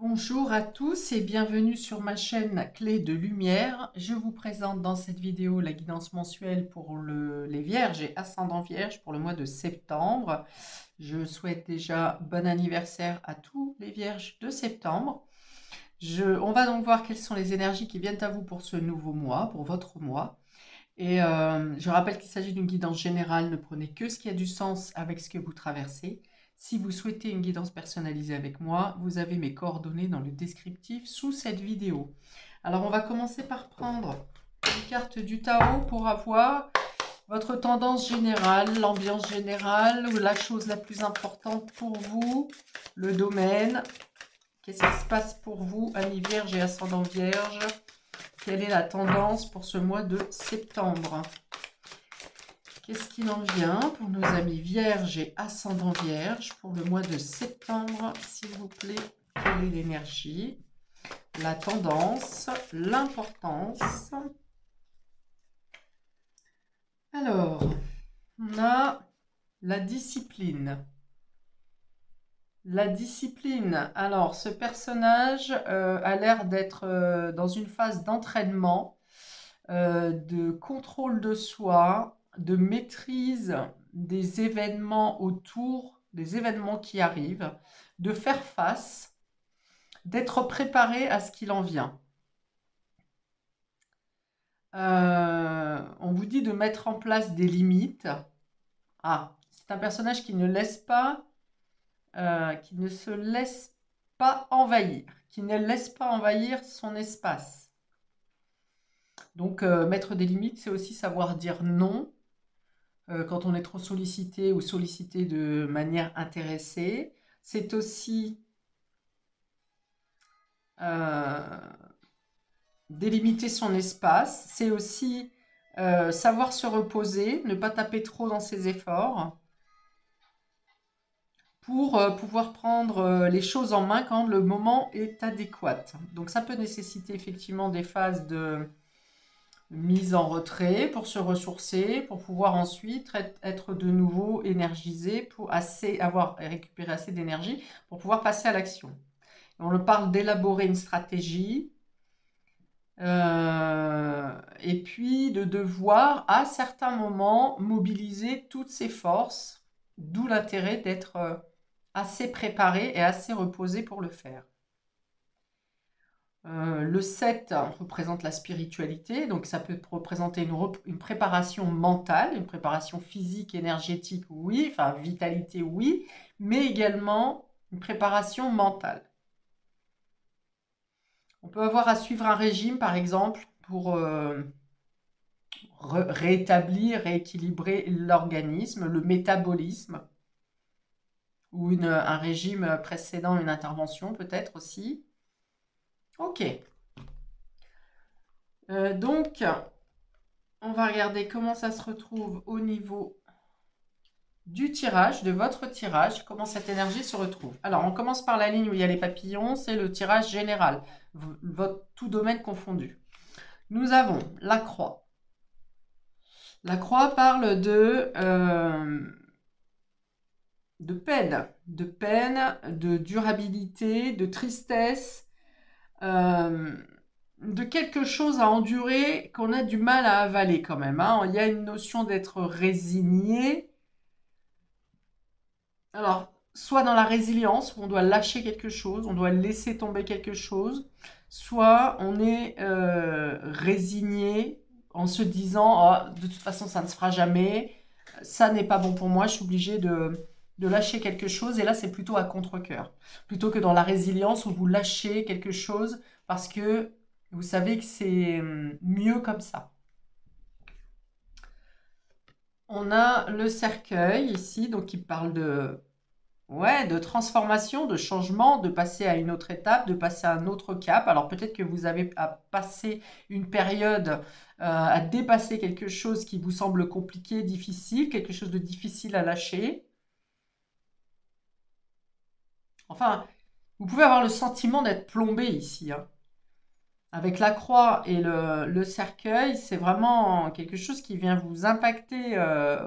Bonjour à tous et bienvenue sur ma chaîne Clé de Lumière. Je vous présente dans cette vidéo la guidance mensuelle pour les Vierges et ascendant Vierge pour le mois de septembre. Je souhaite déjà bon anniversaire à tous les Vierges de septembre. On va donc voir quelles sont les énergies qui viennent à vous pour ce nouveau mois, pour votre mois. Et je rappelle qu'il s'agit d'une guidance générale, ne prenez que ce qui a du sens avec ce que vous traversez. Si vous souhaitez une guidance personnalisée avec moi, vous avez mes coordonnées dans le descriptif sous cette vidéo. Alors on va commencer par prendre une carte du tarot pour avoir votre tendance générale, l'ambiance générale, ou la chose la plus importante pour vous, le domaine. Qu'est-ce qui se passe pour vous, amis vierges et ascendant vierge? Quelle est la tendance pour ce mois de septembre? Qu'est-ce qu'il en vient pour nos amis vierges et ascendant vierge pour le mois de septembre, s'il vous plaît? Quelle est l'énergie, la tendance, l'importance? Alors, on a la discipline. La discipline. Alors, ce personnage a l'air d'être dans une phase d'entraînement, de contrôle de soi, de maîtrise des événements autour, des événements qui arrivent, de faire face, d'être préparé à ce qu'il en vient. On vous dit de mettre en place des limites. Ah, c'est un personnage qui ne laisse pas, qui ne se laisse pas envahir, qui ne laisse pas envahir son espace. Donc, mettre des limites, c'est aussi savoir dire non quand on est trop sollicité ou sollicité de manière intéressée. C'est aussi délimiter son espace. C'est aussi savoir se reposer, ne pas taper trop dans ses efforts pour pouvoir prendre les choses en main quand le moment est adéquat. Donc ça peut nécessiter effectivement des phases de mise en retrait pour se ressourcer, pour pouvoir ensuite être de nouveau énergisé, pour avoir récupéré assez d'énergie pour pouvoir passer à l'action. On parle d'élaborer une stratégie et puis de devoir à certains moments mobiliser toutes ses forces, d'où l'intérêt d'être assez préparé et assez reposé pour le faire. Le 7 représente la spiritualité, donc ça peut représenter une préparation mentale, une préparation physique, énergétique, oui, enfin vitalité, oui, mais également une préparation mentale. On peut avoir à suivre un régime, par exemple, pour rétablir, rééquilibrer l'organisme, le métabolisme, ou un régime précédant une intervention peut-être aussi. Ok. Donc, on va regarder comment ça se retrouve au niveau du tirage, de votre tirage, comment cette énergie se retrouve. Alors, on commence par la ligne où il y a les papillons, c'est le tirage général, tout domaine confondu. Nous avons la croix. La croix parle de peine, de durabilité, de tristesse, de quelque chose à endurer qu'on a du mal à avaler quand même. Hein. Il y a une notion d'être résigné. Alors, soit dans la résilience, où on doit lâcher quelque chose, on doit laisser tomber quelque chose, soit on est résigné en se disant oh, de toute façon ça ne se fera jamais, ça n'est pas bon pour moi, je suis obligé de lâcher quelque chose, et là c'est plutôt à contre-cœur, plutôt que dans la résilience où vous lâchez quelque chose parce que vous savez que c'est mieux comme ça. On a le cercueil ici, donc qui parle de transformation, de changement, de passer à une autre étape, de passer à un autre cap. Alors peut-être que vous avez à passer une période à dépasser quelque chose qui vous semble compliqué, difficile, quelque chose de difficile à lâcher. Enfin, vous pouvez avoir le sentiment d'être plombé ici. Hein. Avec la croix et le cercueil, c'est vraiment quelque chose qui vient vous impacter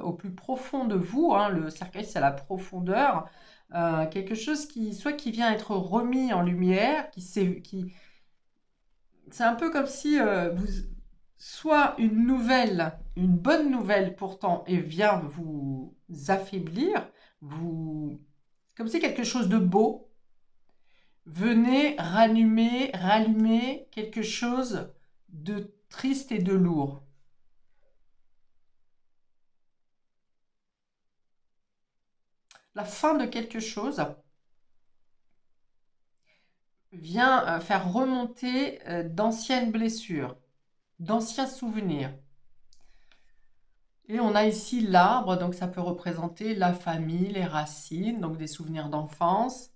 au plus profond de vous. Hein. Le cercueil, c'est la profondeur. quelque chose soit qui vient être remis en lumière, c'est un peu comme si soit une bonne nouvelle pourtant, et vient vous affaiblir, comme si quelque chose de beau venait rallumer quelque chose de triste et de lourd. La fin de quelque chose vient faire remonter d'anciennes blessures, d'anciens souvenirs. Et on a ici l'arbre, donc ça peut représenter la famille, les racines, donc des souvenirs d'enfance.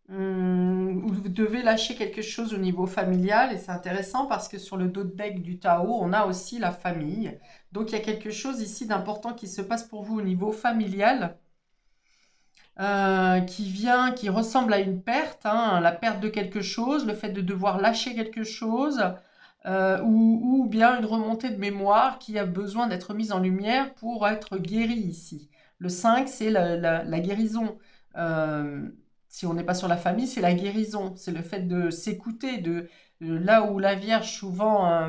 Vous devez lâcher quelque chose au niveau familial, et c'est intéressant parce que sur le dos de deck du Tao, on a aussi la famille. Donc il y a quelque chose ici d'important qui se passe pour vous au niveau familial, qui ressemble à une perte, hein, la perte de quelque chose, le fait de devoir lâcher quelque chose, ou bien une remontée de mémoire qui a besoin d'être mise en lumière pour être guérie ici. Le 5, c'est la guérison. Euh, Si on n'est pas sur la famille, c'est la guérison. C'est le fait de s'écouter, là où la Vierge souvent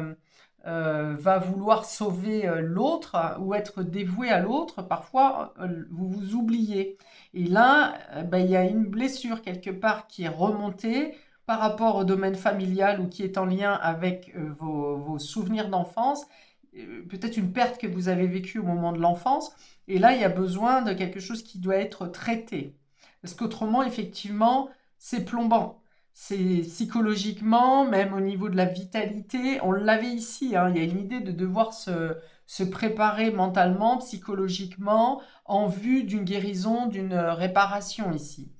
va vouloir sauver l'autre ou être dévouée à l'autre, parfois vous vous oubliez. Et là, ben, il y a une blessure quelque part qui est remontée par rapport au domaine familial ou qui est en lien avec vos souvenirs d'enfance, peut-être une perte que vous avez vécue au moment de l'enfance. Et là, il y a besoin de quelque chose qui doit être traité. Parce qu'autrement, effectivement, c'est plombant. C'est psychologiquement, même au niveau de la vitalité, on l'avait ici, hein, il y a une idée de devoir se préparer mentalement, psychologiquement, en vue d'une guérison, d'une réparation ici.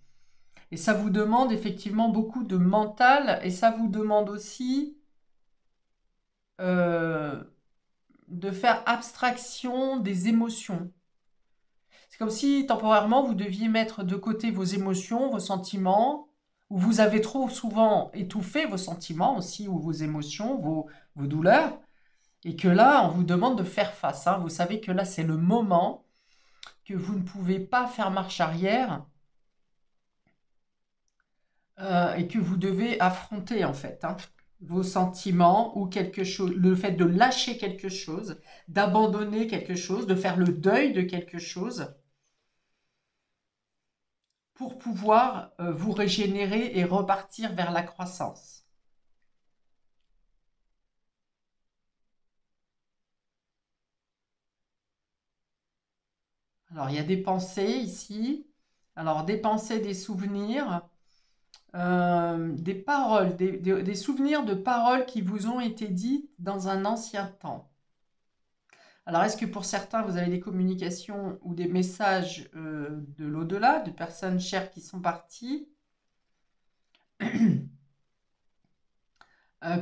Et ça vous demande effectivement beaucoup de mental, et ça vous demande aussi euh, de faire abstraction des émotions. C'est comme si temporairement vous deviez mettre de côté vos émotions, vos sentiments, ou vous avez trop souvent étouffé vos sentiments aussi, ou vos émotions, vos douleurs, et que là, on vous demande de faire face, hein. Vous savez que là, c'est le moment que vous ne pouvez pas faire marche arrière et que vous devez affronter en fait, hein, vos sentiments ou quelque chose, le fait de lâcher quelque chose, d'abandonner quelque chose, de faire le deuil de quelque chose pour pouvoir vous régénérer et repartir vers la croissance. Alors, il y a des pensées ici. Alors, des pensées, des souvenirs, des paroles, des souvenirs de paroles qui vous ont été dites dans un ancien temps. Alors, est-ce que pour certains, vous avez des communications ou des messages de l'au-delà, de personnes chères qui sont parties,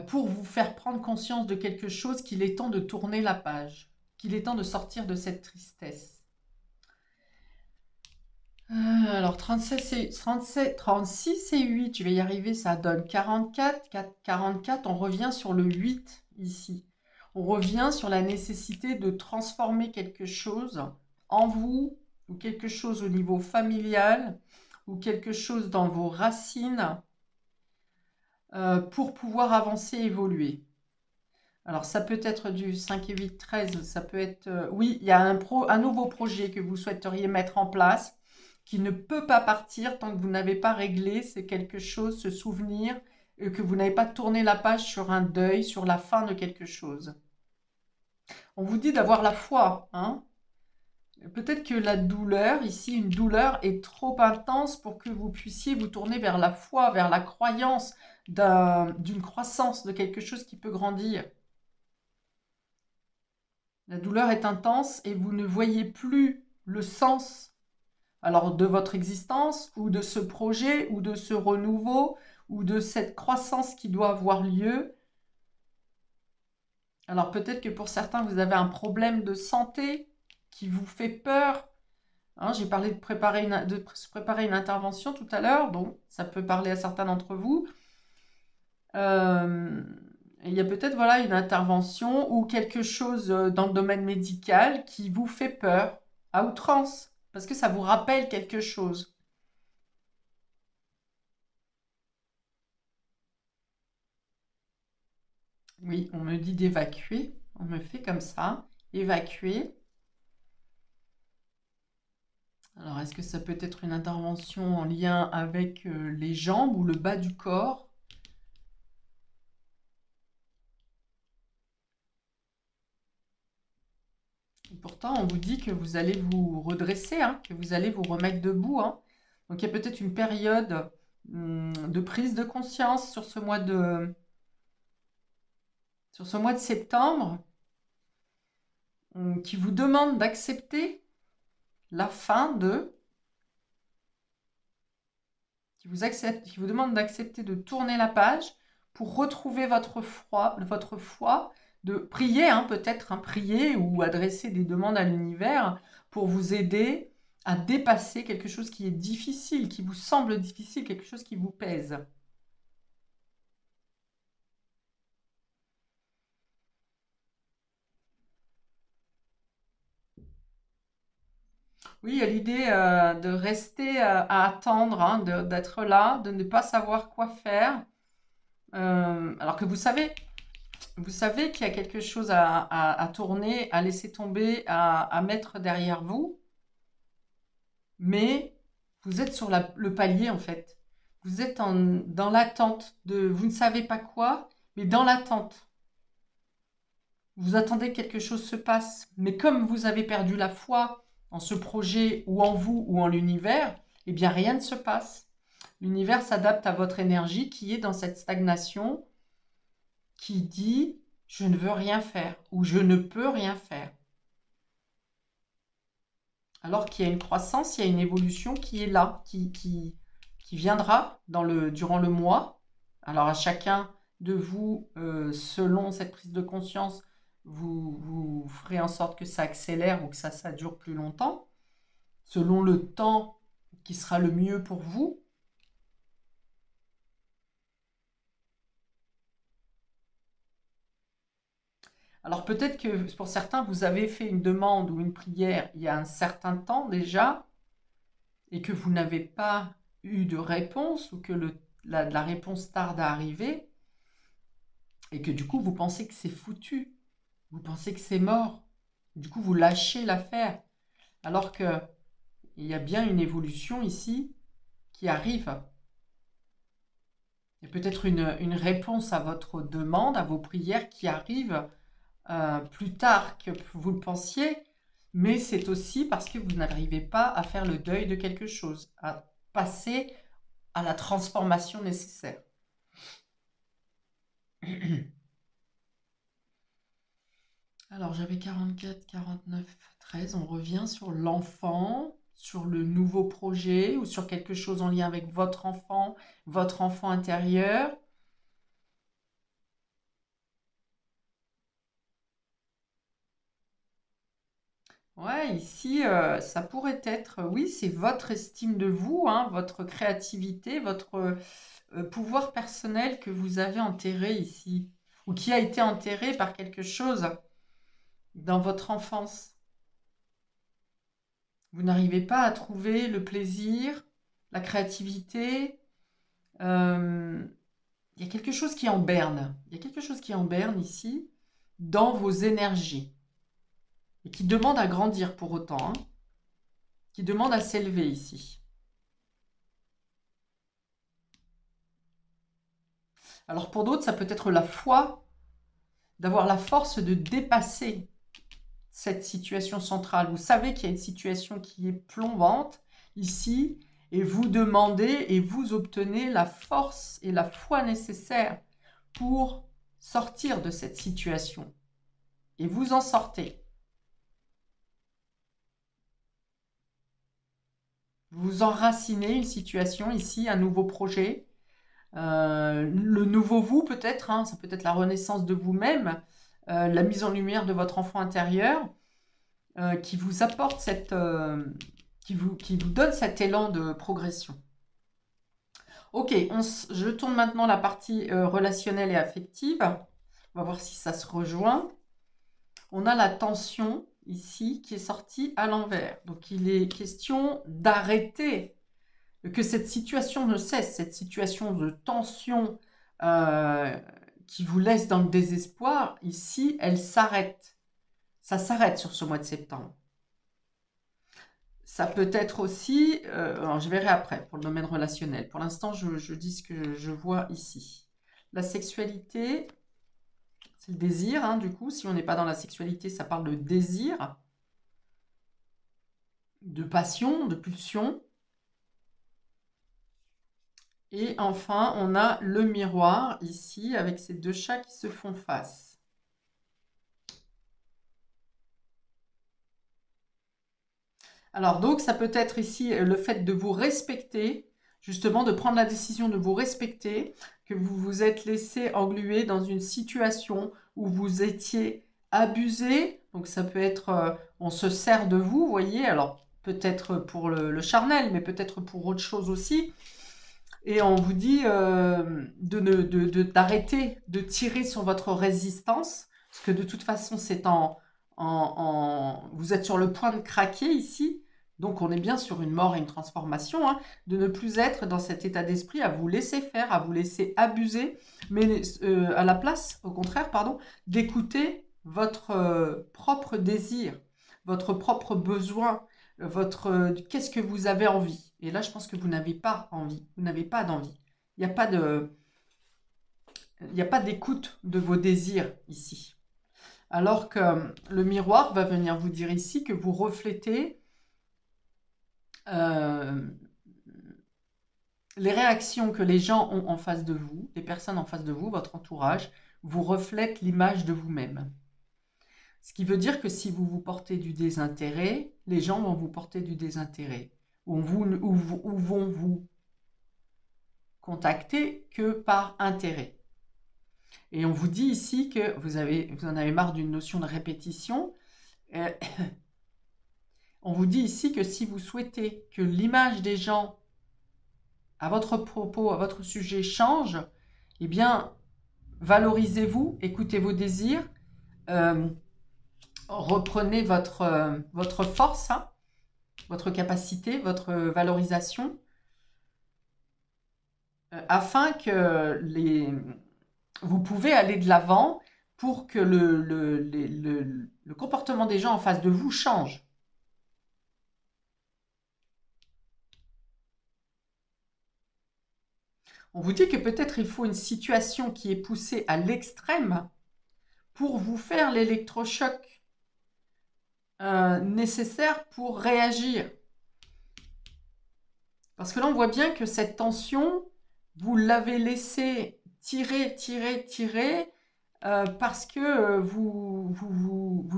pour vous faire prendre conscience de quelque chose, qu'il est temps de tourner la page, qu'il est temps de sortir de cette tristesse? Alors 36 et 8, je vais y arriver, ça donne 44. 44, on revient sur le 8 ici. On revient sur la nécessité de transformer quelque chose en vous, ou quelque chose au niveau familial, ou quelque chose dans vos racines, pour pouvoir avancer, évoluer. Alors ça peut être du 5 et 8, 13, ça peut être... oui, il y a un nouveau projet que vous souhaiteriez mettre en place, qui ne peut pas partir tant que vous n'avez pas réglé c'est quelque chose, ce souvenir, que vous n'avez pas tourné la page sur un deuil, sur la fin de quelque chose. On vous dit d'avoir la foi, hein. Peut-être que la douleur, ici, une douleur est trop intense pour que vous puissiez vous tourner vers la foi, vers la croyance d'une croissance, de quelque chose qui peut grandir. La douleur est intense et vous ne voyez plus le sens, alors de votre existence ou de ce projet ou de ce renouveau ou de cette croissance qui doit avoir lieu. Alors peut-être que pour certains, vous avez un problème de santé qui vous fait peur. Hein, j'ai parlé de se préparer une intervention tout à l'heure, donc ça peut parler à certains d'entre vous. Il y a peut-être voilà, une intervention ou quelque chose dans le domaine médical qui vous fait peur à outrance. parce que ça vous rappelle quelque chose. Oui, on me dit d'évacuer. On me fait comme ça. Évacuer. Alors, est-ce que ça peut être une intervention en lien avec les jambes ou le bas du corps? Et pourtant, on vous dit que vous allez vous redresser, hein, que vous allez vous remettre debout, hein. Donc, il y a peut-être une période de prise de conscience sur ce mois de septembre qui vous demande d'accepter la fin de... qui vous demande d'accepter de tourner la page pour retrouver votre foi, de prier, hein, peut-être, hein, prier ou adresser des demandes à l'univers pour vous aider à dépasser quelque chose qui est difficile, qui vous semble difficile, quelque chose qui vous pèse. Oui, il y a l'idée de rester à attendre, hein, d'être là, de ne pas savoir quoi faire, alors que vous savez qu'il y a quelque chose à tourner, à laisser tomber, à mettre derrière vous, mais vous êtes sur le palier en fait. Vous êtes dans l'attente de, vous ne savez pas quoi, mais dans l'attente. Vous attendez que quelque chose se passe, mais comme vous avez perdu la foi en ce projet ou en vous ou en l'univers, eh bien rien ne se passe. L'univers s'adapte à votre énergie qui est dans cette stagnation, qui dit je ne veux rien faire ou je ne peux rien faire. Alors qu'il y a une croissance, il y a une évolution qui est là, qui viendra durant le mois. Alors à chacun de vous, selon cette prise de conscience, vous ferez en sorte que ça accélère ou que ça dure plus longtemps, selon le temps qui sera le mieux pour vous. Alors peut-être que pour certains, vous avez fait une demande ou une prière il y a un certain temps déjà et que vous n'avez pas eu de réponse ou que la réponse tarde à arriver et que du coup vous pensez que c'est foutu, vous pensez que c'est mort, du coup vous lâchez l'affaire alors que il y a bien une évolution ici qui arrive. Il y a peut-être une réponse à votre demande, à vos prières qui arrive plus tard que vous le pensiez, mais c'est aussi parce que vous n'arrivez pas à faire le deuil de quelque chose, à passer à la transformation nécessaire. Alors j'avais 44, 49, 13, on revient sur l'enfant, sur le nouveau projet ou sur quelque chose en lien avec votre enfant intérieur. Ouais, ici, ça pourrait être, oui, c'est votre estime de vous, hein, votre créativité, votre pouvoir personnel que vous avez enterré ici, ou qui a été enterré par quelque chose dans votre enfance. Vous n'arrivez pas à trouver le plaisir, la créativité. euh, Il y a quelque chose qui est en berne. Il y a quelque chose qui est en berne ici, dans vos énergies, et qui demande à grandir pour autant, hein, qui demande à s'élever ici. Alors pour d'autres, ça peut être la foi, d'avoir la force de dépasser cette situation centrale. Vous savez qu'il y a une situation qui est plombante ici, et vous demandez et vous obtenez la force et la foi nécessaires pour sortir de cette situation. Et vous en sortez. Vous enracinez une situation ici, un nouveau projet, le nouveau vous peut-être, hein, ça peut être la renaissance de vous-même, la mise en lumière de votre enfant intérieur, qui vous apporte qui vous donne cet élan de progression. Ok, je tourne maintenant la partie relationnelle et affective. On va voir si ça se rejoint. On a la tension ici, qui est sorti à l'envers. Donc, il est question d'arrêter, que cette situation ne cesse, cette situation de tension qui vous laisse dans le désespoir, ici, elle s'arrête. Ça s'arrête sur ce mois de septembre. Ça peut être aussi, alors je verrai après pour le domaine relationnel. Pour l'instant, je dis ce que je vois ici. La sexualité, c'est le désir, hein, du coup. Si on n'est pas dans la sexualité, ça parle de désir, de passion, de pulsion. Et enfin, on a le miroir ici avec ces deux chats qui se font face. Alors donc, ça peut être ici le fait de vous respecter, justement de prendre la décision de vous respecter, que vous vous êtes laissé engluer dans une situation où vous étiez abusé. Donc ça peut être, on se sert de vous, vous voyez, alors peut-être pour le charnel, mais peut-être pour autre chose aussi. Et on vous dit d'arrêter de tirer sur votre résistance, parce que de toute façon, c'est vous êtes sur le point de craquer ici, donc on est bien sur une mort et une transformation, hein, de ne plus être dans cet état d'esprit à vous laisser faire, à vous laisser abuser, mais à la place, au contraire, pardon, d'écouter votre propre désir, votre propre besoin, qu'est-ce que vous avez envie. Et là, je pense que vous n'avez pas envie, vous n'avez pas d'envie. Il n'y a pas d'écoute de vos désirs ici. Alors que le miroir va venir vous dire ici que vous reflétez les réactions que les gens ont en face de vous, les personnes en face de vous, votre entourage, vous reflètent l'image de vous-même. Ce qui veut dire que si vous vous portez du désintérêt, les gens vont vous porter du désintérêt. Ou vont vous contacter que par intérêt. Et on vous dit ici que vous en avez marre d'une notion de répétition. On vous dit ici que si vous souhaitez que l'image des gens à votre propos, à votre sujet change, eh bien, valorisez-vous, écoutez vos désirs, reprenez votre force, hein, votre capacité, votre valorisation, afin que vous pouvez aller de l'avant pour que le comportement des gens en face de vous change. On vous dit que peut-être il faut une situation qui est poussée à l'extrême pour vous faire l'électrochoc nécessaire pour réagir. Parce que là, on voit bien que cette tension, vous l'avez laissée tirer, tirer, tirer, parce que vous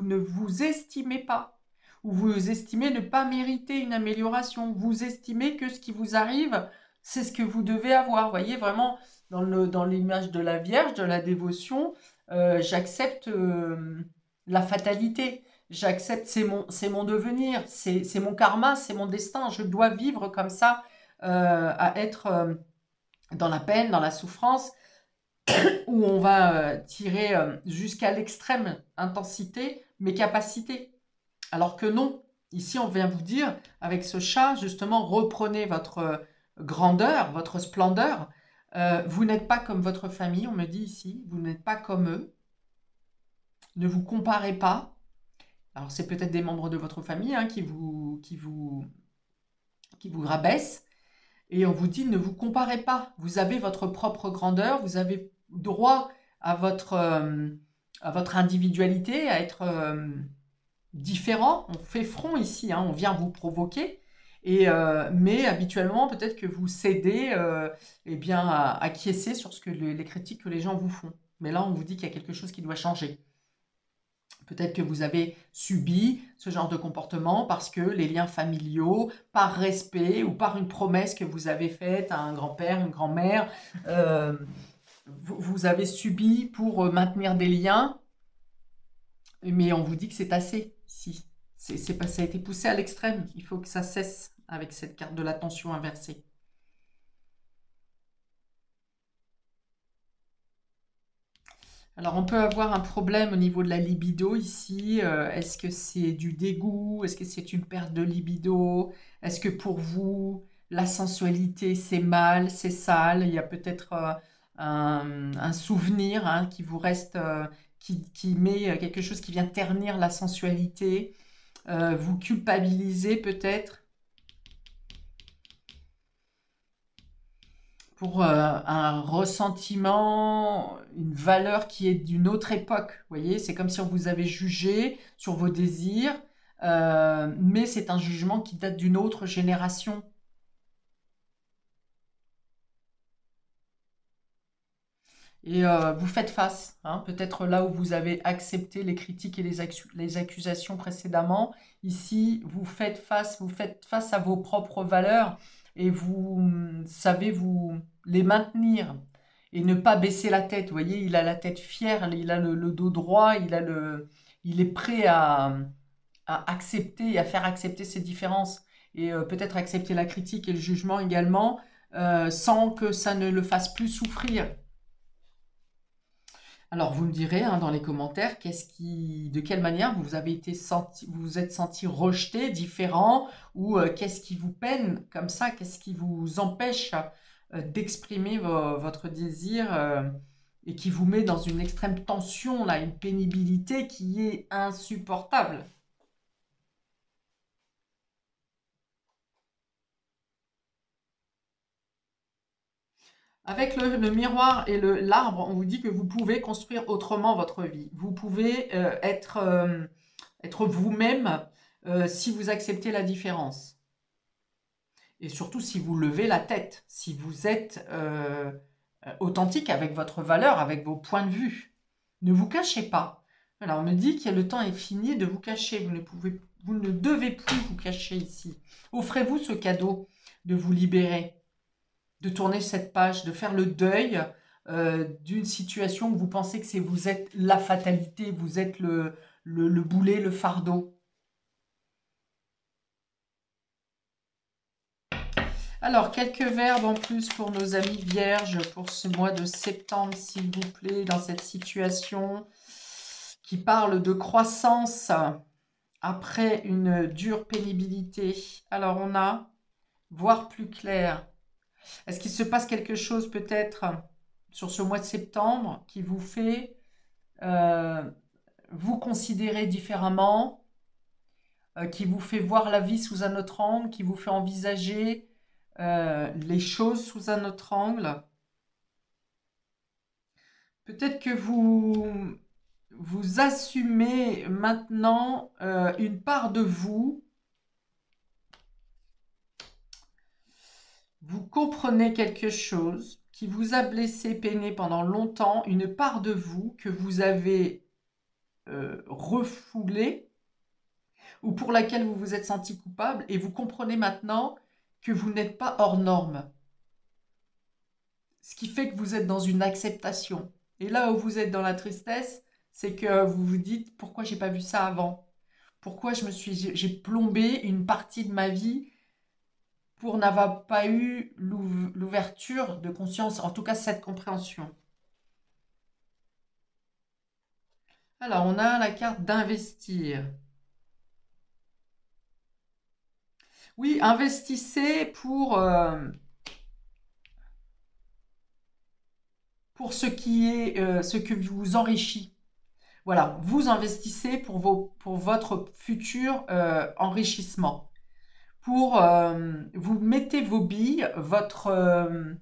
ne vous estimez pas, ou vous estimez ne pas mériter une amélioration, vous estimez que ce qui vous arrive, c'est ce que vous devez avoir. Vous voyez, vraiment, dans l'image de la Vierge, de la dévotion, j'accepte la fatalité, j'accepte, c'est mon devenir, c'est mon karma, c'est mon destin, je dois vivre comme ça, à être dans la peine, dans la souffrance, où on va tirer jusqu'à l'extrême intensité mes capacités. Alors que non, ici on vient vous dire, avec ce chat, justement, reprenez votre grandeur, votre splendeur. Vous n'êtes pas comme votre famille, on me dit ici, vous n'êtes pas comme eux. Ne vous comparez pas. Alors c'est peut-être des membres de votre famille hein, qui vous rabaissent. Et on vous dit, ne vous comparez pas. Vous avez votre propre grandeur, vous avez droit à votre individualité, à être différent. On fait front ici, hein, on vient vous provoquer. Mais habituellement, peut-être que vous cédez eh bien, à acquiescer sur ce que les critiques que les gens vous font. Mais là, on vous dit qu'il y a quelque chose qui doit changer. Peut-être que vous avez subi ce genre de comportement parce que les liens familiaux, par respect ou par une promesse que vous avez faite à un grand-père, une grand-mère, vous avez subi pour maintenir des liens, mais on vous dit que c'est assez ici. Ça a été poussé à l'extrême. Il faut que ça cesse avec cette carte de l'attention inversée. Alors, on peut avoir un problème au niveau de la libido ici. Est-ce que c'est du dégoût? Est-ce que c'est une perte de libido? Est-ce que pour vous, la sensualité, c'est mal, c'est sale? Il y a peut-être un souvenir hein, qui vous reste, qui met quelque chose qui vient ternir la sensualité. Vous culpabilisez peut-être pour un ressentiment, une valeur qui est d'une autre époque. Vous voyez, c'est comme si on vous avait jugé sur vos désirs, mais c'est un jugement qui date d'une autre génération. Et vous faites face, hein, peut-être là où vous avez accepté les critiques et les accusations précédemment. Ici, vous faites face à vos propres valeurs et vous savez vous les maintenir et ne pas baisser la tête. Vous voyez, il a la tête fière, il a le dos droit, il est prêt à accepter et à faire accepter ses différences et peut-être accepter la critique et le jugement également sans que ça ne le fasse plus souffrir. Alors, vous me direz hein, dans les commentaires de quelle manière vous vous êtes senti rejeté, différent, ou qu'est-ce qui vous peine comme ça, qu'est-ce qui vous empêche d'exprimer votre désir et qui vous met dans une extrême tension, là, une pénibilité qui est insupportable. Avec le miroir et l'arbre, on vous dit que vous pouvez construire autrement votre vie. Vous pouvez être vous-même si vous acceptez la différence. Et surtout si vous levez la tête, si vous êtes authentique avec votre valeur, avec vos points de vue. Ne vous cachez pas. Alors on me dit que le temps est fini de vous cacher. Vous ne devez plus vous cacher ici. Offrez-vous ce cadeau de vous libérer, de tourner cette page, de faire le deuil d'une situation où vous pensez que vous êtes la fatalité, vous êtes le boulet, le fardeau. Alors, quelques verbes en plus pour nos amis vierges pour ce mois de septembre, s'il vous plaît, dans cette situation qui parle de croissance après une dure pénibilité. Alors, on a voir plus clair. Est-ce qu'il se passe quelque chose peut-être sur ce mois de septembre qui vous fait euh, vous considérer différemment, qui vous fait voir la vie sous un autre angle, qui vous fait envisager les choses sous un autre angle? Peut-être que vous assumez maintenant une part de vous. Vous comprenez quelque chose qui vous a blessé, peiné pendant longtemps, une part de vous que vous avez refoulée ou pour laquelle vous vous êtes senti coupable et vous comprenez maintenant que vous n'êtes pas hors norme. Ce qui fait que vous êtes dans une acceptation. Et là où vous êtes dans la tristesse, c'est que vous vous dites pourquoi j'ai pas vu ça avant? Pourquoi j'ai plombé une partie de ma vie pour n'avoir pas eu l'ouverture de conscience, en tout cas cette compréhension. Alors, on a la carte d'investir. Oui, investissez pour ce qui est ce que vous enrichit. Voilà, vous investissez pour votre futur enrichissement. Vous mettez vos billes, votre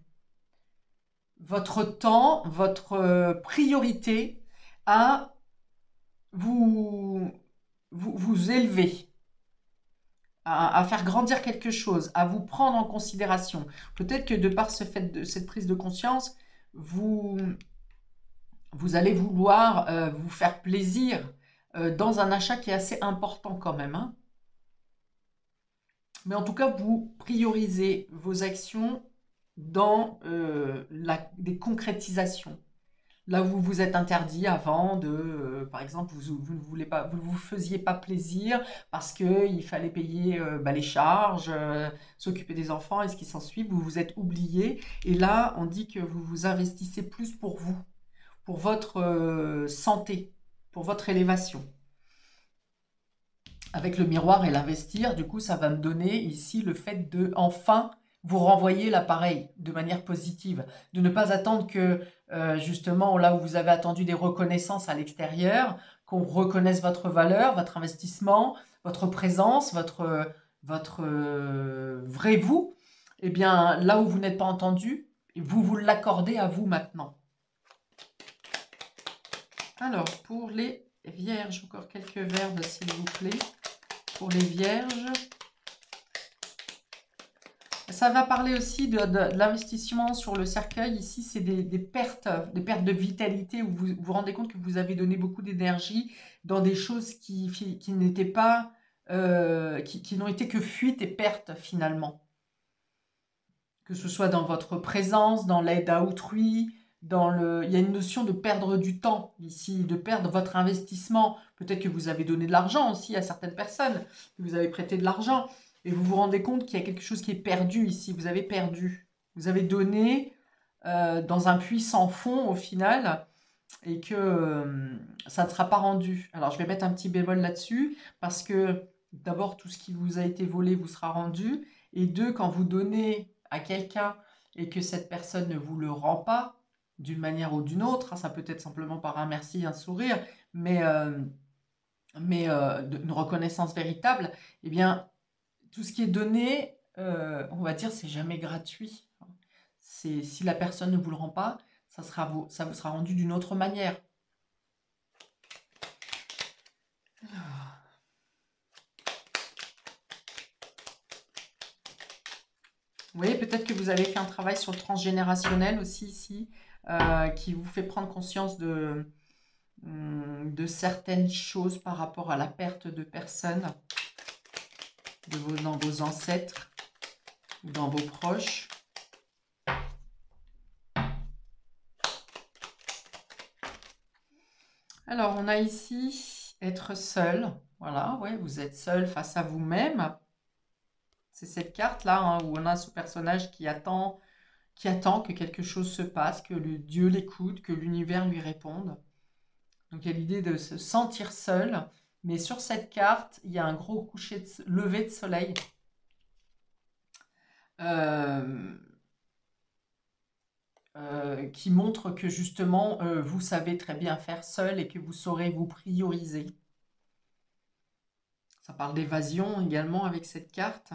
temps, votre priorité à vous, vous élever, à faire grandir quelque chose, à vous prendre en considération. Peut-être que de par cette prise de conscience, vous, vous allez vouloir vous faire plaisir dans un achat qui est assez important quand même, hein. Mais en tout cas, vous priorisez vos actions dans des concrétisations. Là où vous vous êtes interdit avant par exemple, vous ne voulez pas, vous ne vous faisiez pas plaisir parce qu'il fallait payer les charges, s'occuper des enfants et ce qui s'ensuit, vous vous êtes oublié. Et là, on dit que vous vous investissez plus pour vous, pour votre santé, pour votre élévation. Avec le miroir et l'investir, du coup, ça va me donner ici le fait de enfin vous renvoyer l'appareil de manière positive. De ne pas attendre que, justement, là où vous avez attendu des reconnaissances à l'extérieur, qu'on reconnaisse votre valeur, votre investissement, votre présence, votre vrai vous, eh bien, là où vous n'êtes pas entendu, vous vous l'accordez à vous maintenant. Alors, pour les vierges, encore quelques verbes, s'il vous plaît. Pour les vierges, ça va parler aussi de l'investissement sur le cercueil. Ici, c'est des pertes de vitalité où vous vous rendez compte que vous avez donné beaucoup d'énergie dans des choses qui n'étaient pas, qui n'ont été que fuite et perte finalement. Que ce soit dans votre présence, dans l'aide à autrui, il y a une notion de perdre du temps ici, de perdre votre investissement. Peut-être que vous avez donné de l'argent aussi à certaines personnes, que vous avez prêté de l'argent, et vous vous rendez compte qu'il y a quelque chose qui est perdu ici. Vous avez perdu. Vous avez donné dans un puits sans fond au final, et que ça ne sera pas rendu. Alors je vais mettre un petit bémol là-dessus, parce que d'abord tout ce qui vous a été volé vous sera rendu, et deux, quand vous donnez à quelqu'un et que cette personne ne vous le rend pas, d'une manière ou d'une autre, hein, ça peut être simplement par un merci, un sourire, mais une reconnaissance véritable, eh bien, tout ce qui est donné, on va dire, c'est jamais gratuit. Si la personne ne vous le rend pas, ça vous sera rendu d'une autre manière. Vous voyez, peut-être que vous avez fait un travail sur le transgénérationnel aussi ici, qui vous fait prendre conscience de certaines choses par rapport à la perte de personnes dans vos ancêtres ou dans vos proches. Alors, on a ici être seul. Voilà, ouais, vous êtes seul face à vous-même. C'est cette carte-là, hein, où on a ce personnage qui attend que quelque chose se passe, que le Dieu l'écoute, que l'univers lui réponde. Donc, il y a l'idée de se sentir seul. Mais sur cette carte, il y a un gros lever de soleil. Qui montre que justement, vous savez très bien faire seul et que vous saurez vous prioriser. Ça parle d'évasion également avec cette carte.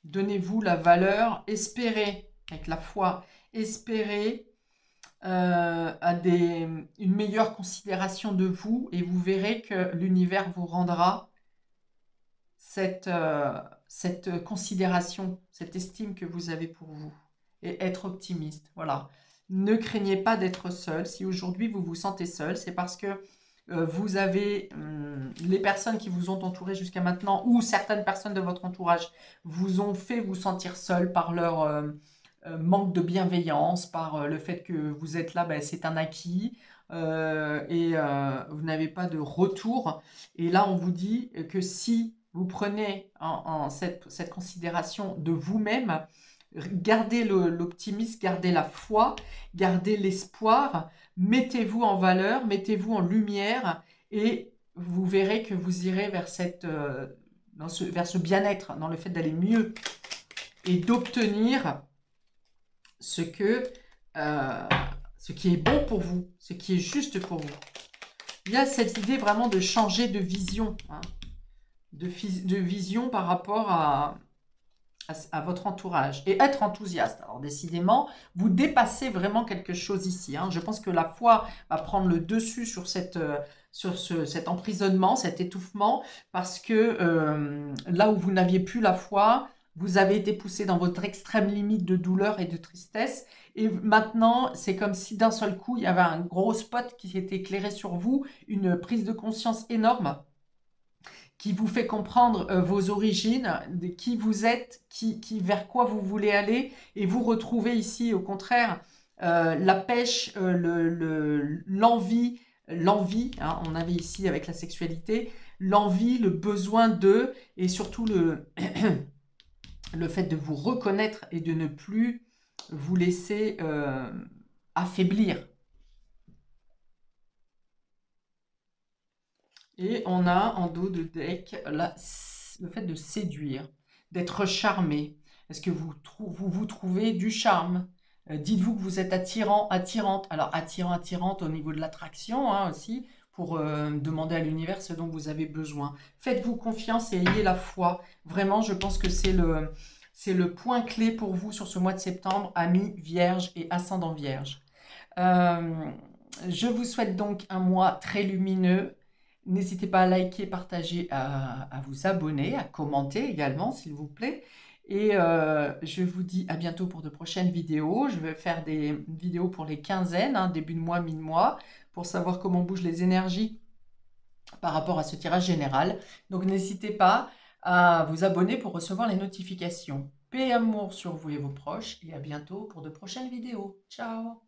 Donnez-vous la valeur, espérez, avec la foi, espérez une meilleure considération de vous et vous verrez que l'univers vous rendra cette considération, cette estime que vous avez pour vous. Et être optimiste, voilà. Ne craignez pas d'être seul. Si aujourd'hui vous vous sentez seul, c'est parce que vous avez les personnes qui vous ont entouré jusqu'à maintenant ou certaines personnes de votre entourage vous ont fait vous sentir seul par leur manque de bienveillance, par le fait que vous êtes là, ben, c'est un acquis et vous n'avez pas de retour. Et là, on vous dit que si vous prenez cette considération de vous-même, gardez l'optimisme, gardez la foi, gardez l'espoir, mettez-vous en valeur, mettez-vous en lumière et vous verrez que vous irez vers vers ce bien-être, dans le fait d'aller mieux et d'obtenir ce qui est bon pour vous, ce qui est juste pour vous. Il y a cette idée vraiment de changer de vision, hein, de vision par rapport à votre entourage et être enthousiaste. Alors décidément, vous dépassez vraiment quelque chose ici. Hein. Je pense que la foi va prendre le dessus sur cet emprisonnement, cet étouffement, parce que là où vous n'aviez plus la foi, vous avez été poussé dans votre extrême limite de douleur et de tristesse. Et maintenant, c'est comme si d'un seul coup, il y avait un gros spot qui était éclairé sur vous, une prise de conscience énorme qui vous fait comprendre vos origines, de qui vous êtes, vers quoi vous voulez aller, et vous retrouvez ici, au contraire, la pêche, l'envie, hein, on avait ici avec la sexualité, l'envie, le besoin de, et surtout le fait de vous reconnaître et de ne plus vous laisser affaiblir Et on a en dos de deck le fait de séduire, d'être charmé. Est-ce que vous trouvez du charme? Dites-vous que vous êtes attirant, attirante. Alors attirant, attirante au niveau de l'attraction hein, aussi, pour demander à l'univers ce dont vous avez besoin. Faites-vous confiance et ayez la foi. Vraiment, je pense que c'est le point clé pour vous sur ce mois de septembre, amis vierge et ascendant vierge. Euh, je vous souhaite donc un mois très lumineux. N'hésitez pas à liker, partager, à vous abonner, à commenter également, s'il vous plaît. Et je vous dis à bientôt pour de prochaines vidéos. Je vais faire des vidéos pour les quinzaines, hein, début de mois, mi-mois, pour savoir comment bougent les énergies par rapport à ce tirage général. Donc n'hésitez pas à vous abonner pour recevoir les notifications. Paix et amour sur vous et vos proches et à bientôt pour de prochaines vidéos. Ciao!